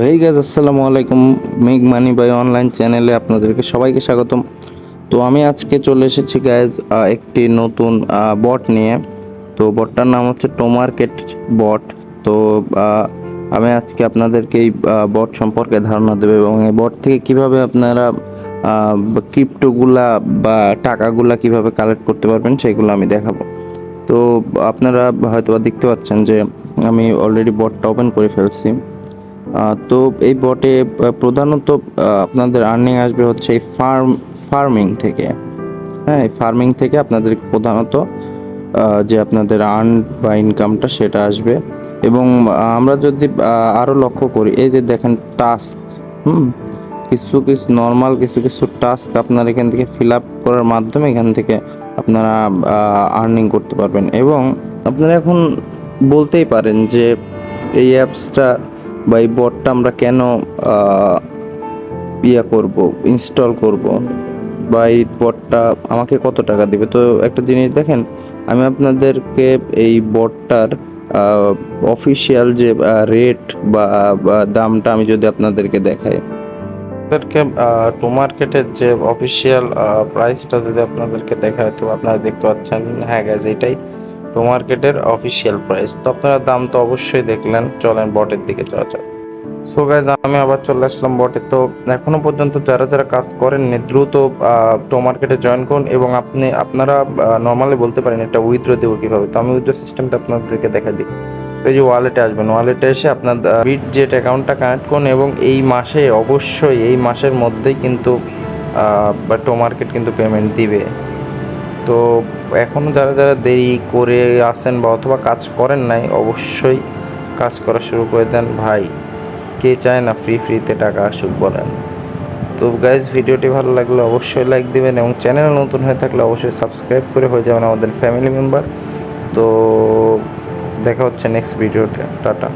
Hey guys, আসসালামু আলাইকুম। মেঘ মানি বাই অনলাইন চ্যানেলে আপনাদেরকে সবাইকে স্বাগতম। তো আমি আজকে চলে এসেছি গাইস একটি নতুন বট নিয়ে। তো বটটার নাম হচ্ছে টোমার্কেট বট। তো আহ, আমি আজকে আপনাদেরকে এই বট সম্পর্কে ধারণা দেবো এবং এই বট থেকে কিভাবে আপনারা ক্রিপ্টোগুলা বা টাকাগুলা কিভাবে কালেক্ট করতে পারবেন সেগুলো আমি দেখাবো। তো আপনারা হয়তো দেখতে পাচ্ছেন যে আমি অলরেডি বটটা ওপেন করে ফেলছি। তো এই বটে প্রধানত আপনাদের আর্নিং আসবে হচ্ছে এই ফার্মিং থেকে। হ্যাঁ, এই ফার্মিং থেকে আপনাদের প্রধানত যে আপনাদের আর্ন বা ইনকামটা সেটা আসবে। এবং আমরা যদি আরও লক্ষ্য করি, এই যে দেখেন টাস্ক, কিছু কিছু নর্মাল কিছু কিছু টাস্ক আপনার এখান থেকে ফিল আপ করার মাধ্যমে এখান থেকে আপনারা আর্নিং করতে পারবেন। এবং আপনারা এখন বলতেই পারেন যে এই অ্যাপসটা বা এই বটটা আমরা কেন করব, ইনস্টল করব, বা এই বটটা আমাকে কত টাকা দিবে। তো একটা জিনিস দেখেন, আমি আপনাদেরকে এই বটটার অফিসিয়াল যে রেট বা দামটা আমি যদি আপনাদেরকে দেখাই, আপনাদেরকে টু মার্কেটের যে অফিসিয়াল প্রাইসটা যদি আপনাদেরকে দেখায়, তো আপনারা দেখতে পাচ্ছেন, হ্যাঁ গ্যাস, এটাই টু মার্কেটের অফিসিয়াল প্রাইস। তো আপনারা দাম তো অবশ্যই দেখলেন, চলেন বটের দিকে যাওয়া যাক। সো গাইজ, আমি আবার চলে আসলাম বটে। তো এখনো পর্যন্ত যারা যারা কাজ করেননি, দ্রুত টো মার্কেটে জয়েন করুন। এবং আপনারা নর্মালি বলতে পারেন এটা উইথড্র দেবো কীভাবে। তো আমি উইথড্র সিস্টেমটা আপনাদেরকে দেখা দিই। তো এই যে ওয়ালেটে আসবেন, ওয়ালেটে এসে আপনার বিটজেট অ্যাকাউন্টটা কানেক্ট করুন এবং এই মাসে অবশ্যই এই মাসের মধ্যেই কিন্তু টো মার্কেট কিন্তু পেমেন্ট দিবে। তো এখনও যারা যারা দেরি করে আসেন বা অথবা কাজ করেন নাই, অবশ্যই কাজ করা শুরু করে দেন ভাই। কে চায় না ফ্রিতে টাকা আসুক বলেন। তো গাইজ, ভিডিওটি ভালো লাগলে অবশ্যই লাইক দিবেন এবং চ্যানেল নতুন হয়ে থাকলে অবশ্যই সাবস্ক্রাইব করে হয়ে যাবেন আমাদের ফ্যামিলি মেম্বার। তো দেখা হচ্ছে নেক্সট ভিডিওতে। টাটা।